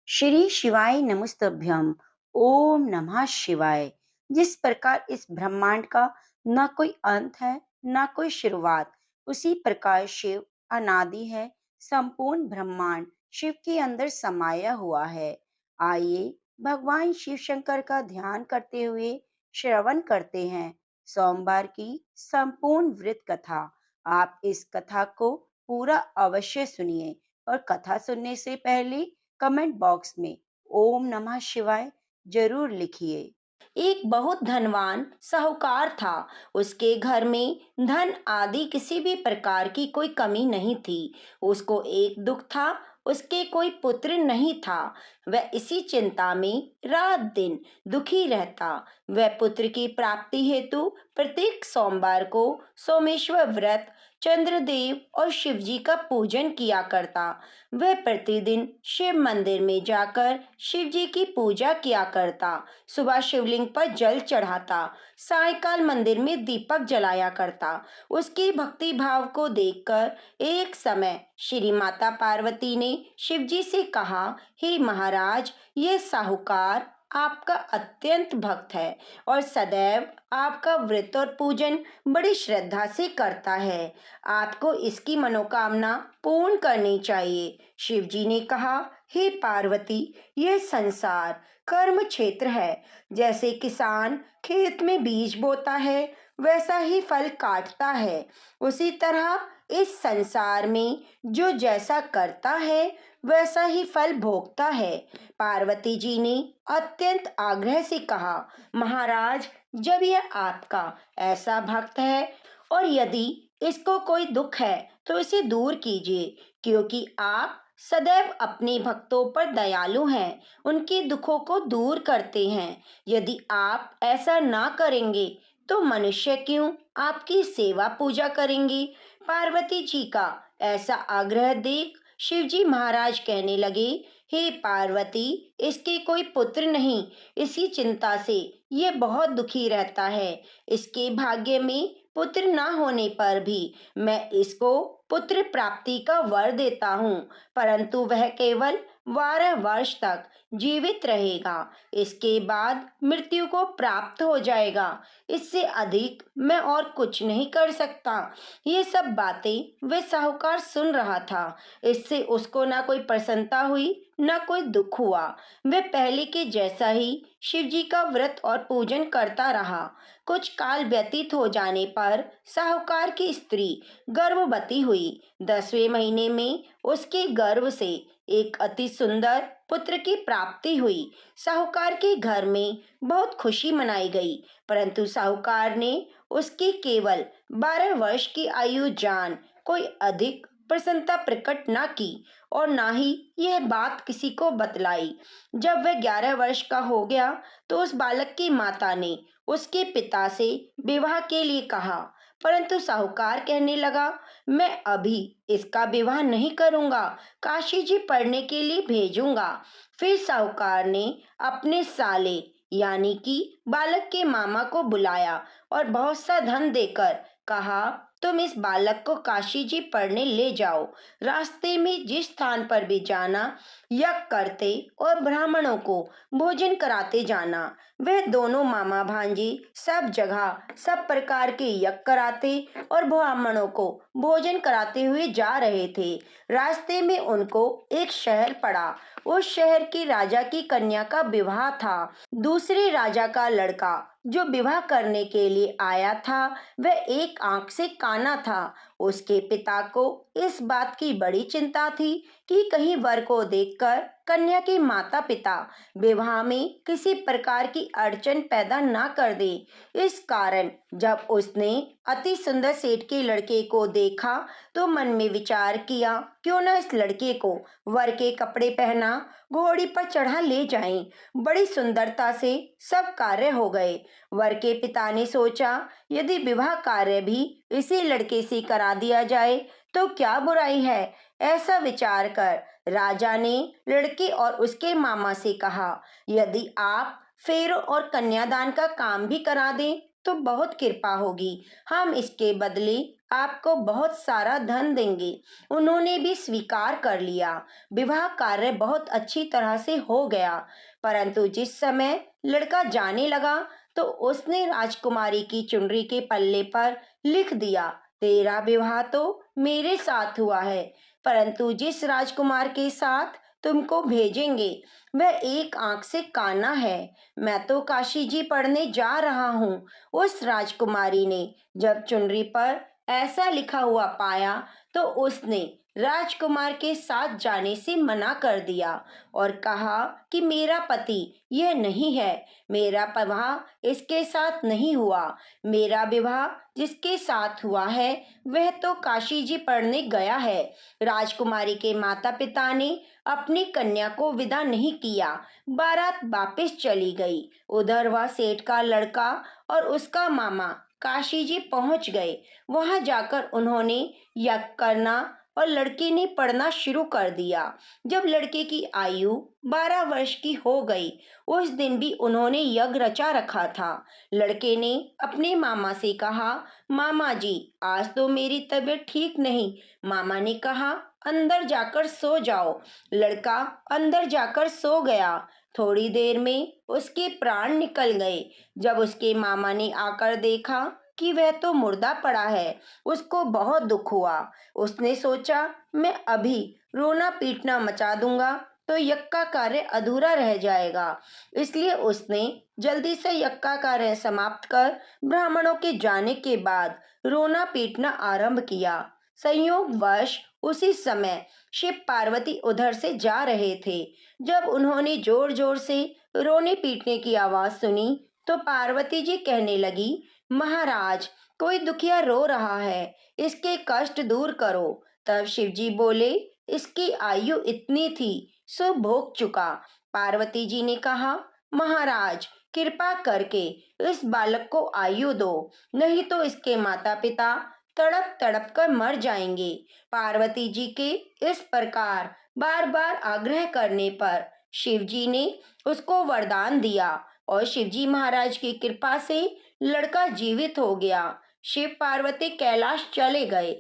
श्री शिवाय नमस्तभ्यम। ओम नमः शिवाय। जिस प्रकार इस ब्रह्मांड का ना कोई अंत है ना कोई शुरुआत, उसी प्रकार शिव अनादि है। संपूर्ण ब्रह्मांड शिव के अंदर समाया हुआ है। आइए भगवान शिव शंकर का ध्यान करते हुए श्रवण करते हैं सोमवार की संपूर्ण व्रत कथा। आप इस कथा को पूरा अवश्य सुनिए और कथा सुनने से पहले कमेंट बॉक्स में ओम नमः शिवाय जरूर लिखिए। एक बहुत धनवान साहूकार था। उसके घर में धन आदि किसी भी प्रकार की कोई कमी नहीं थी। उसको एक दुख था, उसके कोई पुत्र नहीं था। वह इसी चिंता में रात दिन दुखी रहता। वह पुत्र की प्राप्ति हेतु प्रत्येक सोमवार को सोमेश्वर व्रत, चंद्रदेव और शिवजी का पूजन किया करता। वह प्रतिदिन शिव मंदिर में जाकर शिवजी की पूजा किया करता। सुबह शिवलिंग पर जल चढ़ाता, सायंकाल मंदिर में दीपक जलाया करता। उसकी भक्ति भाव को देखकर एक समय श्री माता पार्वती ने शिवजी से कहा, हे महाराज, ये साहूकार आपका अत्यंत भक्त है और सदैव आपका व्रत और पूजन बड़ी श्रद्धा से करता है। आपको इसकी मनोकामना पूर्ण करनी चाहिए। शिवजी ने कहा, हे पार्वती, यह संसार कर्म क्षेत्र है। जैसे किसान खेत में बीज बोता है, वैसा ही फल काटता है। उसी तरह इस संसार में जो जैसा करता है, वैसा ही फल भोगता है। पार्वती जी ने अत्यंत आग्रह से कहा, महाराज, जब यह आपका ऐसा भक्त है और यदि इसको कोई दुख है तो इसे दूर कीजिए, क्योंकि आप सदैव अपने भक्तों पर दयालु हैं, उनके दुखों को दूर करते हैं। यदि आप ऐसा ना करेंगे तो मनुष्य क्यों आपकी सेवा पूजा करेंगे। पार्वती जी का ऐसा आग्रह देख शिवजी महाराज कहने लगे, हे पार्वती, इसके कोई पुत्र नहीं, इसी चिंता से ये बहुत दुखी रहता है। इसके भाग्य में पुत्र ना होने पर भी मैं इसको पुत्र प्राप्ति का वर देता हूँ, परंतु वह केवल 12 वर्ष तक जीवित रहेगा। इसके बाद मृत्यु को प्राप्त हो जाएगा। इससे अधिक मैं और कुछ नहीं कर सकता। ये सब बातें वह साहूकार सुन रहा था। इससे उसको ना कोई प्रसन्नता हुई ना कोई दुख हुआ। वह पहले के जैसा ही शिव जी का व्रत और पूजन करता रहा। कुछ काल व्यतीत हो जाने पर साहूकार की स्त्री गर्भवती हुई। 10वें महीने में उसके गर्भ से एक अति सुंदर पुत्र की प्राप्ति हुई। साहूकार के घर में बहुत खुशी मनाई गई, परंतु साहूकार ने उसकी केवल 12 वर्ष की आयु जान कोई अधिक प्रसन्नता प्रकट न की और ना ही यह बात किसी को बतलाई। जब वह 11 वर्ष का हो गया तो उस बालक की माता ने उसके पिता से विवाह के लिए कहा, परंतु साहूकार कहने लगा, मैं अभी इसका विवाह नहीं करूंगा, काशी जी पढ़ने के लिए भेजूंगा। फिर साहूकार ने अपने साले यानी कि बालक के मामा को बुलाया और बहुत सा धन देकर कहा, तुम इस बालक को काशी जी पढ़ने ले जाओ। रास्ते में जिस स्थान पर भी जाना, यज्ञ करते और ब्राह्मणों को भोजन कराते जाना। वह दोनों मामा भांजे सब जगह सब प्रकार के यज्ञ कराते और ब्राह्मणों को भोजन कराते हुए जा रहे थे। रास्ते में उनको एक शहर पड़ा। उस शहर के राजा की कन्या का विवाह था। दूसरे राजा का लड़का जो विवाह करने के लिए आया था, वह एक आंख से काना था। उसके पिता को इस बात की बड़ी चिंता थी कि कहीं वर को देखकर कन्या के माता पिता विवाह में किसी प्रकार की अड़चन पैदा ना कर दे। इस कारण जब उसने अति सुंदर सेठ के लड़के को देखा तो मन में विचार किया, क्यों ना इस लड़के को वर के कपड़े पहना घोड़ी पर चढ़ा ले जाएं। बड़ी सुंदरता से सब कार्य हो गए। वर के पिता ने सोचा, यदि विवाह कार्य भी इसी लड़के से करा दिया जाए तो क्या बुराई है। ऐसा विचार कर राजा ने लड़के और उसके मामा से कहा, यदि आप फेरों और कन्यादान का काम भी करा दें तो बहुत कृपा होगी। हम इसके बदले आपको बहुत सारा धन देंगे। उन्होंने भी स्वीकार कर लिया। विवाह कार्य बहुत अच्छी तरह से हो गया, परंतु जिस समय लड़का जाने लगा तो उसने राजकुमारी की चुनरी के पल्ले पर लिख दिया, तेरा विवाह तो मेरे साथ हुआ है, परंतु जिस राजकुमार के साथ तुमको भेजेंगे वह एक आंख से काना है। मैं तो काशी जी पढ़ने जा रहा हूँ। उस राजकुमारी ने जब चुनरी पर ऐसा लिखा हुआ पाया तो उसने राजकुमार के साथ जाने से मना कर दिया और कहा कि मेरा पति यह नहीं है, मेरा विवाह इसके साथ नहीं हुआ। मेरा विवाह जिसके साथ हुआ है वह तो काशी जी पढ़ने गया है। राजकुमारी के माता पिता ने अपनी कन्या को विदा नहीं किया। बारात वापस चली गई। उधर वह सेठ का लड़का और उसका मामा काशी जी पहुंच गए। वहां जाकर उन्होंने यज्ञ करना और लड़के ने पढ़ना शुरू कर दिया। जब लड़के की आयु 12 वर्ष की हो गई, उस दिन भी उन्होंने यज्ञ रचा रखा था। लड़के ने अपने मामा से कहा, मामा जी आज तो मेरी तबीयत ठीक नहीं। मामा ने कहा, अंदर जाकर सो जाओ। लड़का अंदर जाकर सो गया। थोड़ी देर में उसके प्राण निकल गए। जब उसके मामा ने आकर देखा कि वह तो मुर्दा पड़ा है, उसको बहुत दुख हुआ। उसने सोचा, मैं अभी रोना पीटना मचा दूंगा तो यज्ञ का कार्य अधूरा रह जाएगा। इसलिए उसने जल्दी से यज्ञ का कार्य समाप्त कर ब्राह्मणों के जाने के बाद रोना पीटना आरंभ किया। संयोगवश उसी समय शिव पार्वती उधर से जा रहे थे। जब उन्होंने जोर जोर से रोने पीटने की आवाज सुनी तो पार्वती जी कहने लगी, महाराज कोई दुखिया रो रहा है, इसके कष्ट दूर करो। तब शिवजी बोले, इसकी आयु इतनी थी सो भोग चुका। पार्वती जी ने कहा, महाराज कृपा करके इस बालक को आयु दो, नहीं तो इसके माता पिता तड़प तड़प कर मर जाएंगे। पार्वती जी के इस प्रकार बार बार आग्रह करने पर शिवजी ने उसको वरदान दिया और शिवजी महाराज की कृपा से लड़का जीवित हो गया। शिव पार्वती कैलाश चले गए।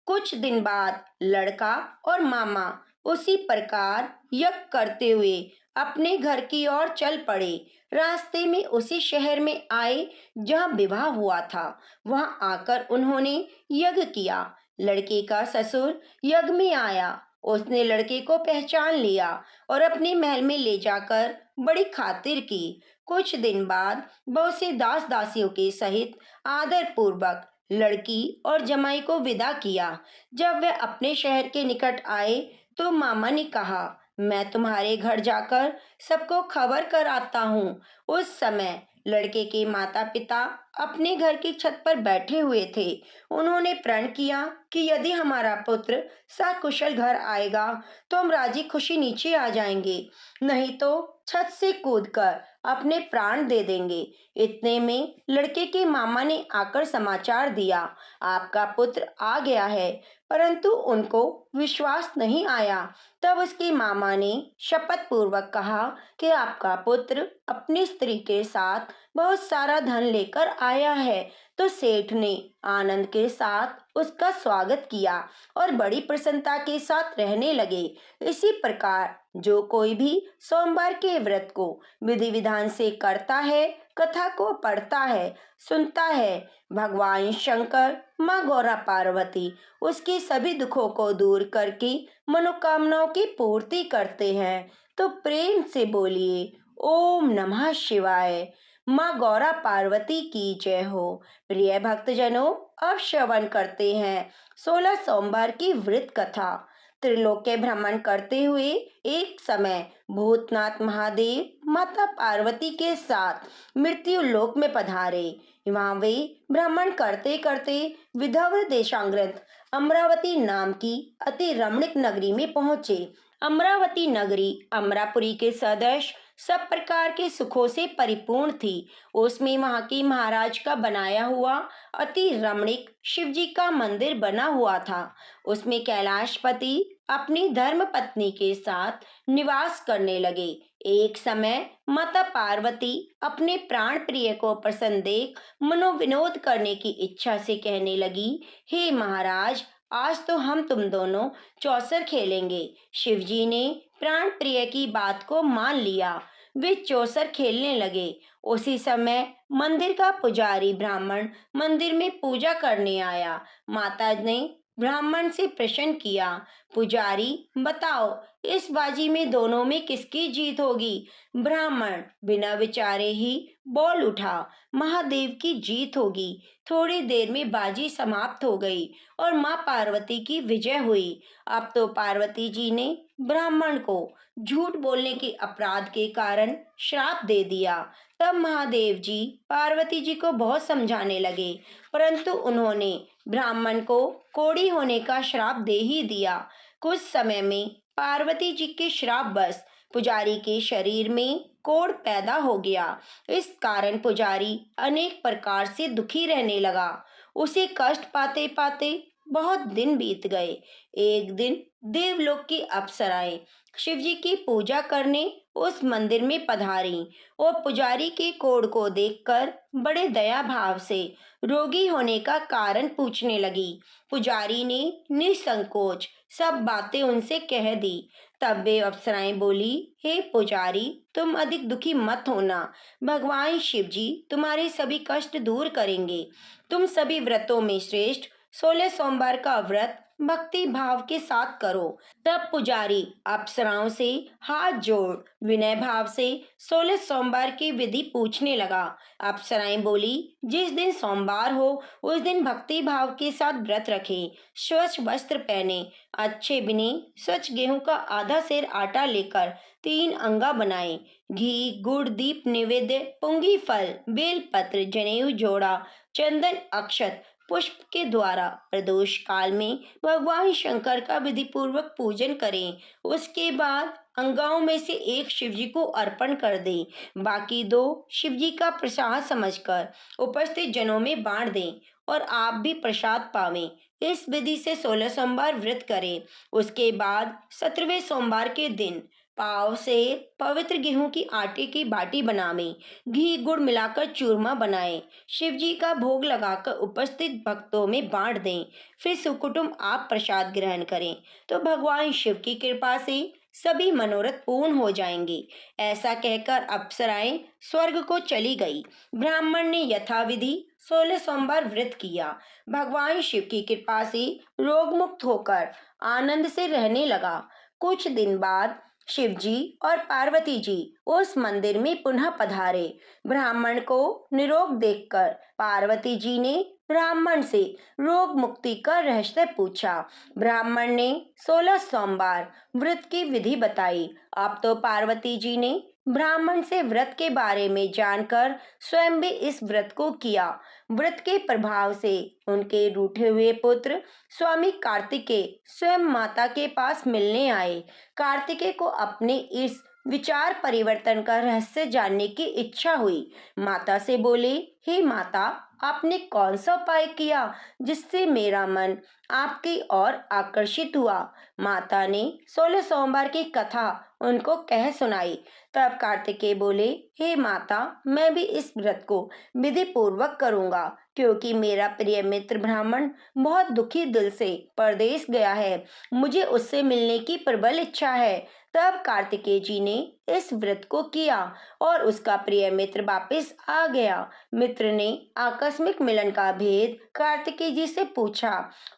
कुछ दिन बाद लड़का और मामा उसी प्रकार यज्ञ करते हुए अपने घर की ओर चल पड़े। रास्ते में उसी शहर में आए जहां विवाह हुआ था। वहां आकर उन्होंने यज्ञ किया। लड़के का ससुर यज्ञ में आया। उसने लड़के को पहचान लिया और अपने महल में ले जाकर बड़ी खातिर की। कुछ दिन बाद बहुत से दास दासियों के सहित आदर पूर्वक लड़की और जमाई को विदा किया। जब वे अपने शहर के निकट आए तो मामा ने कहा, मैं तुम्हारे घर जाकर सबको खबर कर आता हूँ। उस समय लड़के के माता पिता अपने घर की छत पर बैठे हुए थे। उन्होंने प्रण किया कि यदि हमारा पुत्र सकुशल घर आएगा तो हम राजी खुशी नीचे आ जाएंगे, नहीं तो छत से कूदकर अपने प्राण दे देंगे। इतने में लड़के के मामा ने आकर समाचार दिया, आपका पुत्र आ गया है। परंतु उनको विश्वास नहीं आया। तब उसके मामा ने शपथ पूर्वक कहा कि आपका पुत्र अपनी स्त्री के साथ बहुत सारा धन लेकर आया है। तो सेठ ने आनंद के साथ उसका स्वागत किया और बड़ी प्रसन्नता के साथ रहने लगे। इसी प्रकार जो कोई भी सोमवार के व्रत को विधि विधान से करता है, कथा को पढ़ता है, सुनता है, भगवान शंकर, माँ गौरा पार्वती उसके सभी दुखों को दूर करके मनोकामनाओं की पूर्ति करते हैं। तो प्रेम से बोलिए, ओम नमः शिवाय। माँ गौरा पार्वती की जय हो। प्रिय भक्तजनों, अब श्रवण करते हैं 16 सोमवार की व्रत कथा। त्रिलोक्य भ्रमण करते हुए एक समय भूतनाथ महादेव माता पार्वती के साथ मृत्यु लोक में पधारे। वहां वे भ्रमण करते करते विदर्भ देशांतर्गत अमरावती नाम की अति रमणीक नगरी में पहुंचे। अमरावती नगरी अमरापुरी के सदृश सब प्रकार के सुखों से परिपूर्ण थी। उसमें वहां की महाराज का बनाया हुआ अति रमणीक शिवजी का मंदिर बना हुआ था। उसमें कैलाशपति अपनी धर्म पत्नी के साथ निवास करने लगे। एक समय माता पार्वती अपने प्राण प्रिय को प्रसन्न देख मनोविनोद करने की इच्छा से कहने लगी, हे महाराज, आज तो हम तुम दोनों चौसर खेलेंगे। शिवजी ने प्राण प्रिय की बात को मान लिया। वे चौसर खेलने लगे। उसी समय मंदिर का पुजारी ब्राह्मण मंदिर में पूजा करने आया। माता ने ब्राह्मण से प्रश्न किया, पुजारी बताओ, इस बाजी में दोनों में किसकी जीत होगी? ब्राह्मण बिना विचारे ही बोल उठा, महादेव की जीत होगी। थोड़ी देर में बाजी समाप्त हो गई और माँ पार्वती की विजय हुई। अब तो पार्वती जी ने ब्राह्मण को झूठ बोलने के अपराध के कारण श्राप दे दिया। तब महादेव जी पार्वती जी को बहुत समझाने लगे, परंतु उन्होंने ब्राह्मण को कोढ़ी होने का श्राप दे ही दिया। कुछ समय में पार्वती जी के श्राप बस पुजारी के शरीर में कोढ़ पैदा हो गया। इस कारण पुजारी अनेक प्रकार से दुखी रहने लगा। उसे कष्ट पाते पाते बहुत दिन बीत गए। एक दिन देवलोक की अप्सराएं शिवजी की पूजा करने उस मंदिर में पधारी और पुजारी के कोढ़ को देखकर बड़े दया भाव से रोगी होने का कारण पूछने लगी। पुजारी ने निसंकोच सब बातें उनसे कह दी। तब वे अप्सराएं बोली, हे पुजारी, तुम अधिक दुखी मत होना। भगवान शिव जी तुम्हारे सभी कष्ट दूर करेंगे। तुम सभी व्रतों में श्रेष्ठ 16 सोमवार का व्रत भक्ति भाव के साथ करो। तब पुजारी अप्सराओं से हाथ जोड़ विनय भाव से 16 सोमवार की विधि पूछने लगा। अप्सराएं बोली, जिस दिन सोमवार हो उस दिन भक्ति भाव के साथ व्रत रखें, स्वच्छ वस्त्र पहने, अच्छे बिने स्वच्छ गेहूं का आधा सेर आटा लेकर 3 अंगा बनाएं, घी गुड़ दीप निवेद्य पुंगी फल बेलपत्र जनेऊ जोड़ा चंदन अक्षत पुष्प के द्वारा प्रदोष काल में भगवान शंकर का विधि पूर्वक पूजन करें। उसके बाद अंगाओं में से एक शिवजी को अर्पण कर दें, बाकी 2 शिवजी का प्रसाद समझकर उपस्थित जनों में बांट दें और आप भी प्रसाद पावें। इस विधि से 16 सोमवार व्रत करें। उसके बाद 17वें सोमवार के दिन पाव से पवित्र गेहूं की आटे की बाटी बनावें, घी गुड़ मिलाकर चूरमा बनाएं, शिव जी का भोग लगाकर उपस्थित भक्तों में बांट दें। फिर सुकुटुंब आप प्रसाद ग्रहण करें तो भगवान शिव की कृपा से सभी मनोरथ पूर्ण हो जाएंगे। ऐसा कहकर अप्सराएं स्वर्ग को चली गई। ब्राह्मण ने यथाविधि 16 सोमवार व्रत किया। भगवान शिव की कृपा से रोग मुक्त होकर आनंद से रहने लगा। कुछ दिन बाद शिव जी और पार्वती जी उस मंदिर में पुनः पधारे। ब्राह्मण को निरोग देखकर पार्वती जी ने ब्राह्मण से रोग मुक्ति का रहस्य पूछा। ब्राह्मण ने 16 सोमवार व्रत की विधि बताई। अब तो पार्वती जी ने ब्राह्मण से व्रत के बारे में जानकर स्वयं भी इस व्रत को किया। व्रत के प्रभाव से उनके रूठे हुए पुत्र स्वामी कार्तिकेय स्वयं माता के पास मिलने आए। कार्तिकेय को अपने इस विचार परिवर्तन का रहस्य जानने की इच्छा हुई। माता से बोले, हे माता, आपने कौन सा उपाय किया जिससे मेरा मन आपकी ओर आकर्षित हुआ? माता ने 16 सोमवार की कथा उनको कह सुनाई। तब कार्तिकेय बोले, हे माता, मैं भी इस व्रत को विधि पूर्वक करूंगा, क्योंकि मेरा प्रिय मित्र ब्राह्मण बहुत दुखी दिल से परदेश गया है। मुझे उससे मिलने की प्रबल इच्छा है। तब कार्तिकेय जी ने इस व्रत को किया और उसका प्रिय मित्र वापस आ गया। मित्र ने आकस्मिक मिलन का भेद कार्तिकेय जी से पूछा।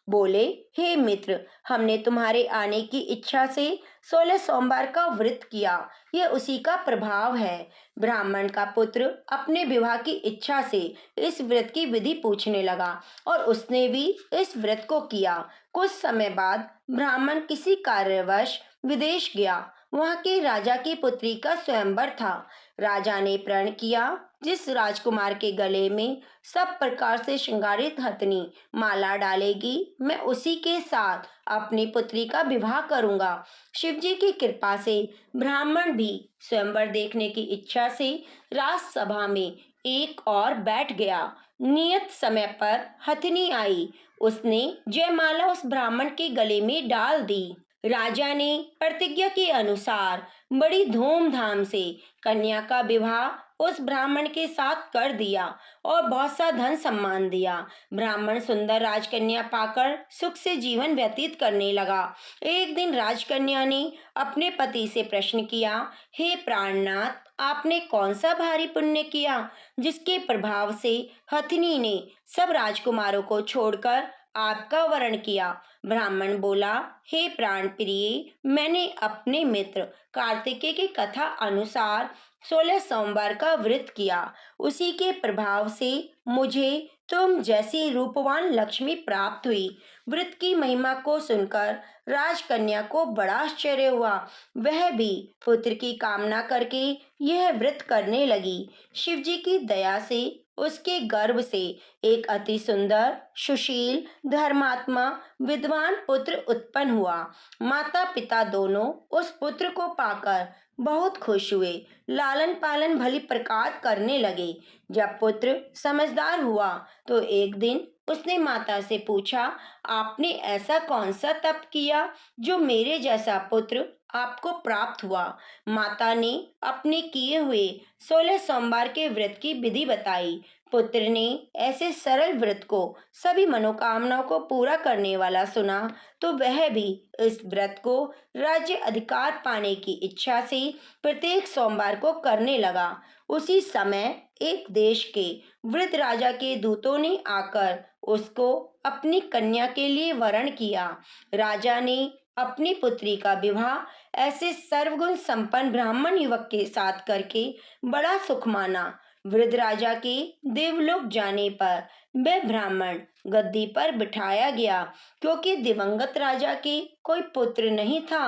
बोले, हे मित्र, हमने तुम्हारे आने की इच्छा से 16 सोमवार का व्रत किया। यह उसी का प्रभाव है। ब्राह्मण का पुत्र अपने विवाह की इच्छा से इस व्रत की विधि पूछने लगा और उसने भी इस व्रत को किया। कुछ समय बाद ब्राह्मण किसी कार्यवश विदेश गया। वहां के राजा की पुत्री का स्वयंवर था। राजा ने प्रण किया, जिस राजकुमार के गले में सब प्रकार से श्रृंगारित हथनी माला डालेगी, मैं उसी के साथ अपनी पुत्री का विवाह करूंगा। शिवजी की कृपा से ब्राह्मण भी स्वयंवर देखने की इच्छा से राजसभा में एक और बैठ गया। नियत समय पर हथनी आई। उसने जयमाला उस ब्राह्मण के गले में डाल दी। राजा ने प्रतिज्ञा के अनुसार बड़ी धूमधाम से कन्या का विवाह उस ब्राह्मण के साथ कर दिया और बहुत सा धन सम्मान दिया। ब्राह्मण सुंदर राजकन्या पाकर सुख से जीवन व्यतीत करने लगा। एक दिन राजकन्या ने अपने पति से प्रश्न किया, हे प्राणनाथ, आपने कौन सा भारी पुण्य किया जिसके प्रभाव से हथिनी ने सब राजकुमारों को छोड़कर आपका वरण किया? ब्राह्मण बोला, हे प्राण प्रिय, मैंने अपने मित्र कार्तिकेय की कथा अनुसार 16 सोमवार का व्रत किया। उसी के प्रभाव से मुझे तुम जैसी रूपवान लक्ष्मी प्राप्त हुई। व्रत की महिमा को सुनकर राजकन्या को बड़ा आश्चर्य हुआ। वह भी पुत्र की कामना करके यह व्रत करने लगी। शिव जी की दया से उसके गर्भ से एक अति सुंदर, सुशील, धर्मात्मा, विद्वान पुत्र उत्पन्न हुआ। माता पिता दोनों उस पुत्र को पाकर बहुत खुश हुए। लालन पालन भली प्रकार करने लगे। जब पुत्र समझदार हुआ तो एक दिन उसने माता से पूछा, आपने ऐसा कौन सा तप किया जो मेरे जैसा पुत्र आपको प्राप्त हुआ? माता ने अपने किए हुए 16 सोमवार के व्रत की विधि बताई। पुत्र ने ऐसे सरल व्रत को सभी मनोकामनाओं को पूरा करने वाला सुना तो वह भी इस व्रत को राज्य अधिकार पाने की इच्छा से प्रत्येक सोमवार को करने लगा। उसी समय एक देश के वृद्ध राजा के दूतों ने आकर उसको अपनी कन्या के लिए वरण किया। राजा ने अपनी पुत्री का विवाह ऐसे सर्वगुण संपन्न ब्राह्मण युवक के साथ करके बड़ा सुख माना। वृद्ध राजा के देवलोक जाने पर वह ब्राह्मण गद्दी पर बिठाया गया, क्योंकि दिवंगत राजा के कोई पुत्र नहीं था।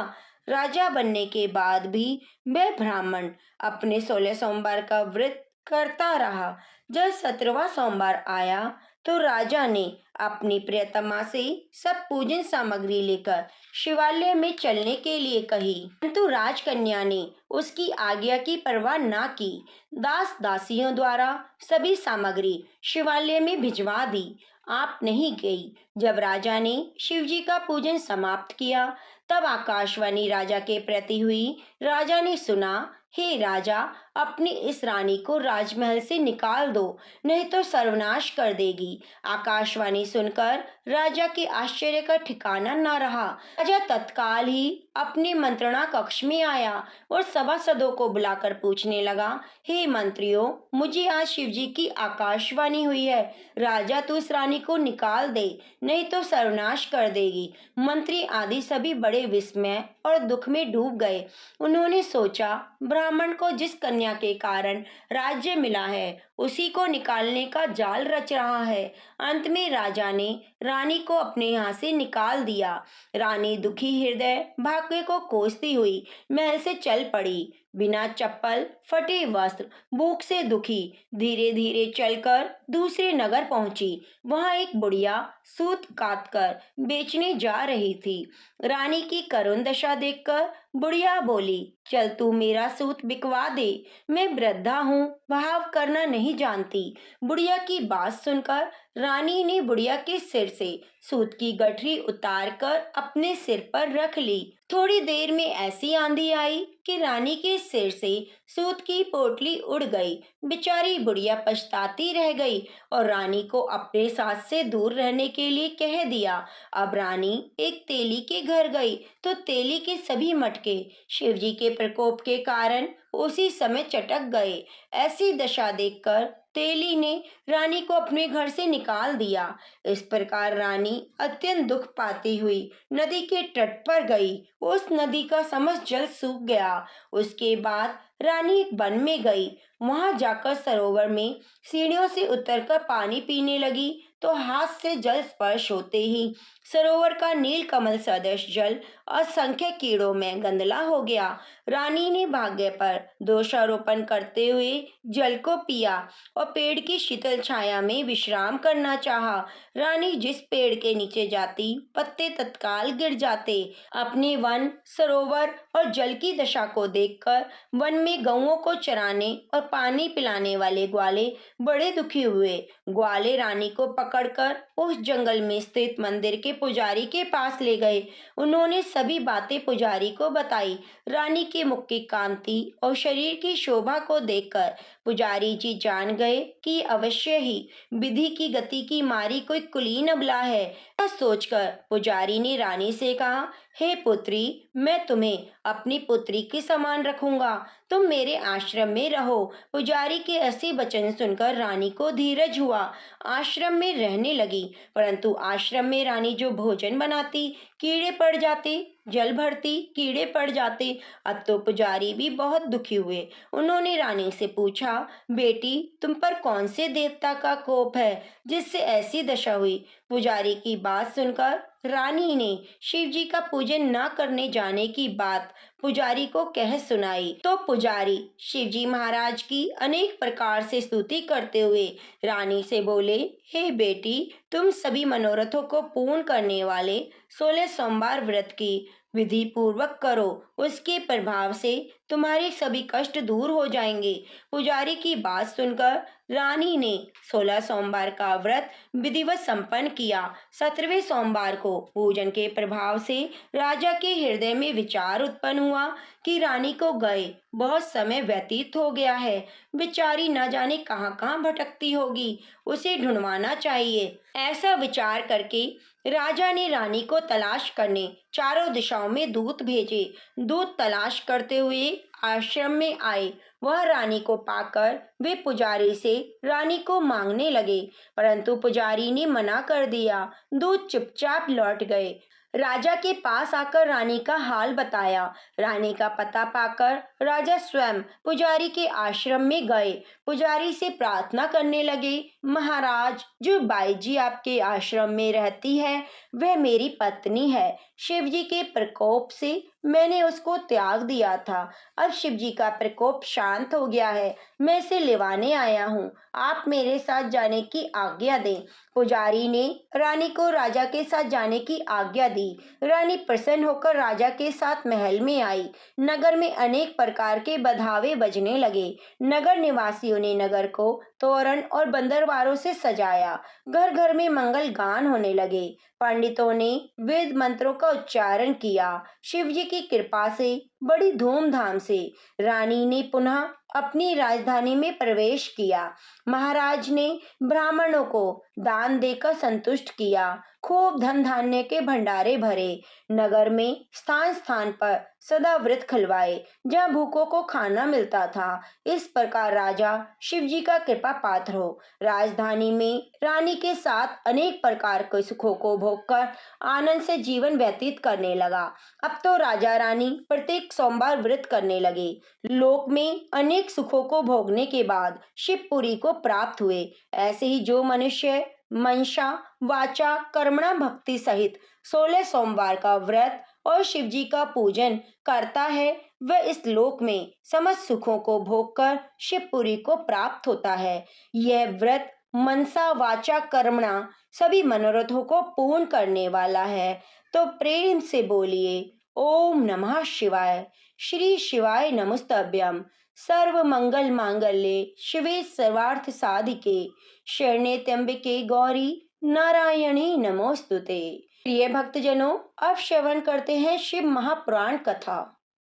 राजा बनने के बाद भी वह ब्राह्मण अपने 16 सोमवार का व्रत करता रहा। जब 17वां सोमवार आया तो राजा ने अपनी प्रियतमा से सब पूजन सामग्री लेकर शिवालय में चलने के लिए कही, परंतु राजकन्या ने उसकी आज्ञा की परवाह ना की। दास दासियों द्वारा सभी सामग्री शिवालय में भिजवा दी। आप नहीं गई। जब राजा ने शिवजी का पूजन समाप्त किया तब आकाशवाणी राजा के प्रति हुई। राजा ने सुना, हे राजा, अपनी इस रानी को राजमहल से निकाल दो, नहीं तो सर्वनाश कर देगी। आकाशवाणी सुनकर राजा के आश्चर्य का ठिकाना न रहा। राजा तत्काल ही अपने मंत्रणा कक्ष में आया और सभासदों को बुलाकर पूछने लगा, हे मंत्रियों, मुझे आज शिवजी की आकाशवाणी हुई है। राजा, तू इस रानी को निकाल दे, नहीं तो सर्वनाश कर देगी। मंत्री आदि सभी बड़े विस्मय और दुख में डूब गए। उन्होंने सोचा, ब्राह्मण को जिस कन्या के कारण राज्य मिला है उसी को निकालने का जाल रच रहा है। अंत में राजा ने रानी को अपने यहाँ से निकाल दिया। रानी दुखी हृदय भाग्य को कोसती हुई महल से चल पड़ी। बिना चप्पल, फटे वस्त्र, भूख से दुखी धीरे धीरे चलकर दूसरे नगर पहुंची। वहां एक बुढ़िया सूत काटकर बेचने जा रही थी। रानी की करुण दशा देखकर बुढ़िया बोली, चल तू मेरा सूत बिकवा दे, मैं वृद्धा हूँ, भाव करना नहीं जानती। बुढ़िया की बात सुनकर रानी ने बुढ़िया के सिर से सूत की गठरी उतारकर अपने सिर पर रख ली। थोड़ी देर में ऐसी आंधी आई कि रानी के सिर से सूत की पोटली उड़ गई। बेचारी बुढ़िया पछताती रह गई और रानी को अपने साथ से दूर रहने के लिए कह दिया। अब रानी एक तेली के घर गई तो तेली के सभी मटके शिवजी के प्रकोप के कारण उसी समय चटक गए। ऐसी दशा देखकर तेली ने रानी को अपने घर से निकाल दिया। इस प्रकार रानी अत्यंत दुख पाती हुई नदी के तट पर गई। उस नदी का समस्त जल सूख गया। उसके बाद रानी एक वन में गई। वहां जाकर सरोवर में सीढ़ियों से उतरकर पानी पीने लगी तो हाथ से जल स्पर्श होते ही सरोवर का नील कमल सदृश जल असंख्य कीड़ों में गंदला हो गया। रानी ने भाग्य पर दोषारोपण करते हुए जल को पिया और पेड़ की शीतल छाया में विश्राम करना चाहा। रानी जिस पेड़ के नीचे जाती, पत्ते तत्काल गिर जाते। अपने वन, सरोवर और जल की दशा को देखकर वन में गऊओं को चराने और पानी पिलाने वाले ग्वाले बड़े दुखी हुए। ग्वाले रानी को पकड़कर उस जंगल में स्थित मंदिर के पुजारी के पास ले गए। उन्होंने सभी बातें पुजारी को बताई। रानी के मुख की कांति और शरीर की शोभा को देखकर पुजारी जी जान गए कि अवश्य ही विधि की गति की मारी कोई कुलीन अबला है। यह सोचकर पुजारी ने रानी से कहा, हे पुत्री, मैं तुम्हें अपनी पुत्री के समान रखूंगा। तुम मेरे आश्रम में रहो। पुजारी के ऐसे वचन सुनकर रानी को धीरज हुआ। आश्रम में रहने लगी, परंतु आश्रम में रानी जो भोजन बनाती, कीड़े पड़ जाते, जल भरती, कीड़े पड़ जाते। अब तो पुजारी भी बहुत दुखी हुए। उन्होंने रानी से पूछा, बेटी, तुम पर कौन से देवता का कोप है जिससे ऐसी दशा हुई? पुजारी की बात सुनकर रानी ने शिव जी का पूजन न करने जाने की बात पुजारी को कह सुनाई। तो पुजारी शिव जी महाराज की अनेक प्रकार से स्तुति करते हुए रानी से बोले, हे बेटी, तुम सभी मनोरथों को पूर्ण करने वाले 16 सोमवार व्रत की विधि पूर्वक करो। उसके प्रभाव से तुम्हारे सभी कष्ट दूर हो जाएंगे। पुजारी की बात सुनकर रानी ने 16 सोमवार का व्रत विधिवत संपन्न किया। 17वें सोमवार को पूजन के प्रभाव से राजा के हृदय में विचार उत्पन्न हुआ कि रानी को गए बहुत समय व्यतीत हो गया है। बेचारी न जाने कहाँ कहाँ भटकती होगी, उसे ढूंढवाना चाहिए। ऐसा विचार करके राजा ने रानी को तलाश करने चारों दिशाओं में दूत भेजे। दूत तलाश करते हुए आश्रम में आए। वह रानी को पाकर वे पुजारी से रानी को मांगने लगे, परंतु पुजारी ने मना कर दिया। दूत चुपचाप लौट गए। राजा के पास आकर रानी का हाल बताया। रानी का पता पाकर राजा स्वयं पुजारी के आश्रम में गए। पुजारी से प्रार्थना करने लगे, महाराज, जो बाई जी आपके आश्रम में रहती है वह मेरी पत्नी है। शिव जी के प्रकोप से मैंने उसको त्याग दिया था। अब शिव जी का प्रकोप शांत हो गया है। मैं इसे लिवाने आया हूँ। आप मेरे साथ जाने की आज्ञा दें। पुजारी ने रानी को राजा के साथ जाने की आज्ञा दी। रानी प्रसन्न होकर राजा के साथ महल में आई। नगर में अनेक प्रकार के बधावे बजने लगे। नगर निवासियों ने नगर को तोरण और बंदरवारों से सजाया। घर घर में मंगल गान होने लगे। पंडितों ने वेद मंत्रों का उच्चारण किया। शिव जी की कृपा से बड़ी धूमधाम से रानी ने पुनः अपनी राजधानी में प्रवेश किया। महाराज ने ब्राह्मणों को दान देकर संतुष्ट किया। खूब धन धान्य के भंडारे भरे। नगर में स्थान स्थान पर सदा व्रत खिलवाए, जहाँ भूखों को खाना मिलता था। इस प्रकार राजा शिव जी का कृपा पात्र हो राजधानी में रानी के साथ अनेक प्रकार के सुखों को भोगकर आनंद से जीवन व्यतीत करने लगा। अब तो राजा रानी प्रत्येक सोमवार व्रत करने लगे। लोक में अनेक सुखों को भोगने के बाद शिवपुरी को प्राप्त हुए। ऐसे ही जो मनुष्य मनसा वाचा कर्मणा भक्ति सहित 16 सोमवार का व्रत और शिव जी का पूजन करता है, वह इस लोक में समस्त सुखों को भोगकर शिवपुरी को प्राप्त होता है। यह व्रत मनसा वाचा कर्मणा सभी मनोरथों को पूर्ण करने वाला है। तो प्रेम से बोलिए, ओम नमः शिवाय। श्री शिवाय नमस्तभ्यम। सर्व मंगल मांगल्ये शिवे सर्वार्थ साधिके शरण्ये त्र्यंबके गौरी नारायणी नमोस्तुते। प्रिय भक्तजनों, अब श्रवण करते हैं शिव महापुराण कथा।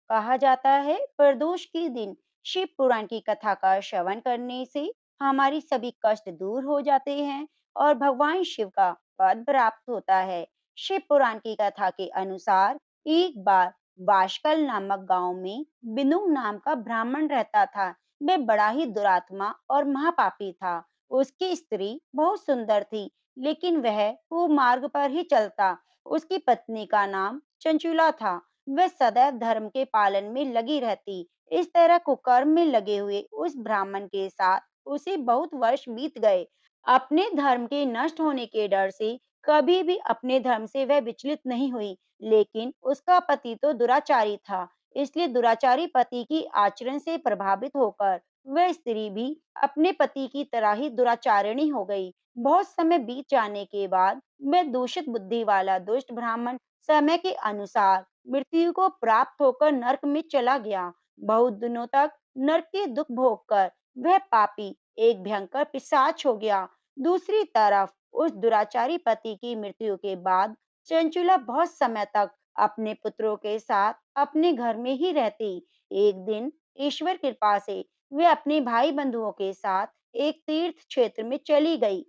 कहा जाता है प्रदोष के दिन शिव पुराण की कथा का श्रवण करने से हमारी सभी कष्ट दूर हो जाते हैं और भगवान शिव का पद प्राप्त होता है। शिव पुराण की कथा के अनुसार एक बार बाशकल नामक गांव में बिनु नाम का ब्राह्मण रहता था। वह बड़ा ही दुरात्मा और महापापी था। उसकी स्त्री बहुत सुंदर थी, लेकिन वह कुमार्ग पर ही चलता। उसकी पत्नी का नाम चंचुला था। वह सदैव धर्म के पालन में लगी रहती। इस तरह कुकर्म में लगे हुए उस ब्राह्मण के साथ उसे बहुत वर्ष बीत गए। अपने धर्म के नष्ट होने के डर से कभी भी अपने धर्म से वह विचलित नहीं हुई। लेकिन उसका पति तो दुराचारी था, इसलिए दुराचारी पति की आचरण से प्रभावित होकर वह स्त्री भी अपने पति की तरह ही दुराचारिणी हो गई। बहुत समय बीत जाने के बाद वह दूषित बुद्धि वाला दुष्ट ब्राह्मण समय के अनुसार मृत्यु को प्राप्त होकर नरक में चला गया। बहुत दिनों तक नरक के दुख भोग कर वह पापी एक भयंकर पिशाच हो गया। दूसरी तरफ उस दुराचारी पति की मृत्यु के बाद चंचुला बहुत समय तक अपने पुत्रों के साथ अपने घर में ही रहती। एक दिन ईश्वर कृपा से वे अपने भाई बंधुओं के साथ एक तीर्थ क्षेत्र में चली गई।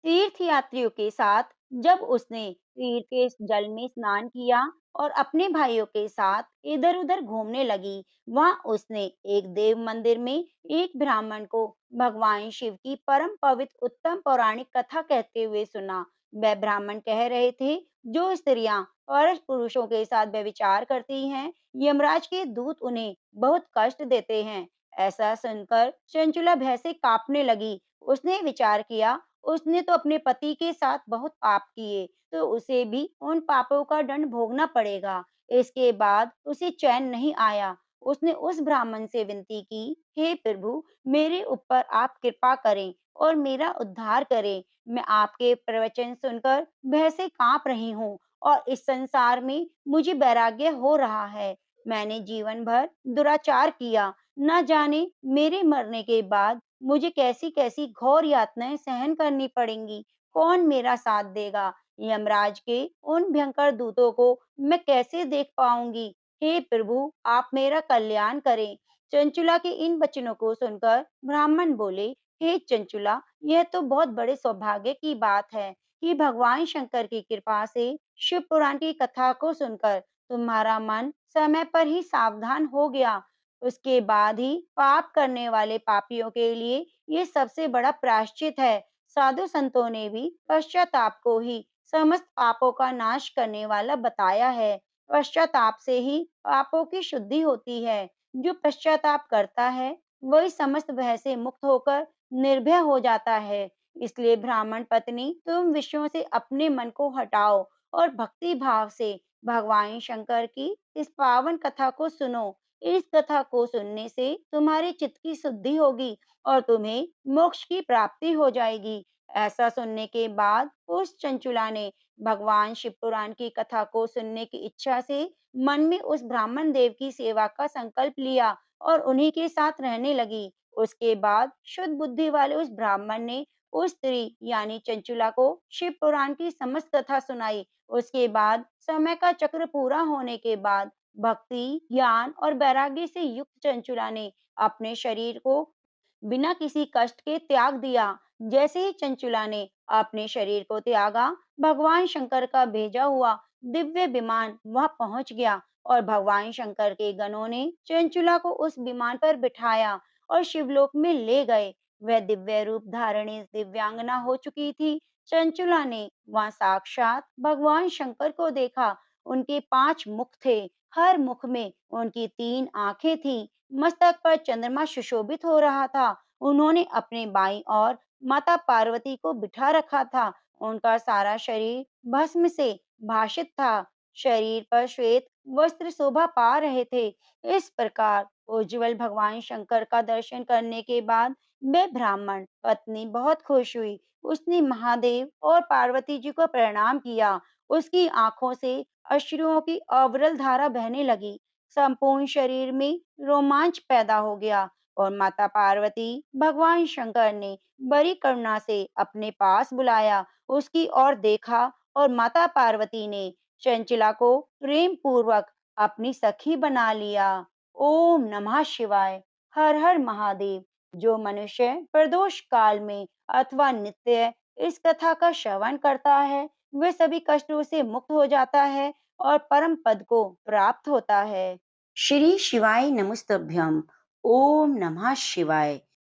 तीर्थ यात्रियों के साथ जब उसने तीर्थ के इस जल में स्नान किया और अपने भाइयों के साथ इधर-उधर घूमने लगी, वहां उसने एक देव मंदिर में एक ब्राह्मण को भगवान शिव की परम पवित्र उत्तम पौराणिक कथा कहते हुए सुना। वह ब्राह्मण कह रहे थे, जो स्त्रियां और पुरुषों के साथ व्यभिचार करती हैं, यमराज के दूत उन्हें बहुत कष्ट देते हैं। ऐसा सुनकर चंचुला भय से कांपने लगी। उसने विचार किया, उसने तो अपने पति के साथ बहुत पाप किए, तो उसे भी उन पापों का दंड भोगना पड़ेगा। इसके बाद उसे चैन नहीं आया। उसने उस ब्राह्मण से विनती की, हे प्रभु, मेरे ऊपर आप कृपा करें और मेरा उद्धार करें। मैं आपके प्रवचन सुनकर भय से कांप रही हूँ और इस संसार में मुझे वैराग्य हो रहा है। मैंने जीवन भर दुराचार किया, न जाने मेरे मरने के बाद मुझे कैसी-कैसी घोर यातनाएं सहन करनी पड़ेंगी। कौन मेरा साथ देगा? यमराज के उन भयंकर दूतों को मैं कैसे देख पाऊंगी? हे प्रभु, आप मेरा कल्याण करें। चंचुला के इन वचनों को सुनकर ब्राह्मण बोले, हे चंचुला, यह तो बहुत बड़े सौभाग्य की बात है कि भगवान शंकर की कृपा से शिव पुराण की कथा को सुनकर तुम्हारा मन समय पर ही सावधान हो गया। उसके बाद ही पाप करने वाले पापियों के लिए ये सबसे बड़ा प्रायश्चित है। साधु संतों ने भी पश्चाताप को ही समस्त पापों का नाश करने वाला बताया है। पश्चाताप से ही पापों की शुद्धि होती है। जो पश्चाताप करता है वही समस्त भय से मुक्त होकर निर्भय हो जाता है। इसलिए ब्राह्मण पत्नी, तुम विषयों से अपने मन को हटाओ और भक्ति भाव से भगवान शंकर की इस पावन कथा को सुनो। इस कथा को सुनने से तुम्हारे चित्त की शुद्धि होगी और तुम्हें मोक्ष की प्राप्ति हो जाएगी। ऐसा सुनने के बाद उस चंचुला ने भगवान शिव पुराण की कथा को सुनने की इच्छा से मन में उस ब्राह्मण देव की सेवा का संकल्प लिया और उन्हीं के साथ रहने लगी। उसके बाद शुद्ध बुद्धि वाले उस ब्राह्मण ने उस स्त्री यानी चंचुला को शिव पुराण की समस्त कथा सुनाई। उसके बाद समय का चक्र पूरा होने के बाद भक्ति, ज्ञान और वैराग्य से युक्त चंचुला ने अपने शरीर को बिना किसी कष्ट के त्याग दिया। जैसे ही चंचुला ने अपने शरीर को त्यागा, भगवान शंकर का भेजा हुआ दिव्य विमान वहां पहुंच गया और भगवान शंकर के गणों ने चंचुला को उस विमान पर बिठाया और शिवलोक में ले गए। वह दिव्य रूप धारणी दिव्यांगना हो चुकी थी। चंचुला ने वहां साक्षात भगवान शंकर को देखा। उनके 5 मुख थे। हर मुख में उनकी 3 आंखें थीं। मस्तक पर चंद्रमा सुशोभित हो रहा था। उन्होंने अपने बाईं ओर माता पार्वती को बिठा रखा था। उनका सारा शरीर भस्म से भासित था। शरीर पर श्वेत वस्त्र शोभा पा रहे थे। इस प्रकार उज्जवल भगवान शंकर का दर्शन करने के बाद वह ब्राह्मण पत्नी बहुत खुश हुई। उसने महादेव और पार्वती जी को प्रणाम किया। उसकी आंखों से अश्रुओं की अविरल धारा बहने लगी। संपूर्ण शरीर में रोमांच पैदा हो गया और माता पार्वती भगवान शंकर ने बड़ी करुणा से अपने पास बुलाया, उसकी ओर देखा और माता पार्वती ने चंचला को प्रेम पूर्वक अपनी सखी बना लिया। ओम नमः शिवाय। हर हर महादेव। जो मनुष्य प्रदोष काल में अथवा नित्य इस कथा का श्रवण करता है, वह सभी कष्टों से मुक्त हो जाता है और परम पद को प्राप्त होता है। श्री शिवाय नमस्तभ्यम। ओम नमः शिवाय।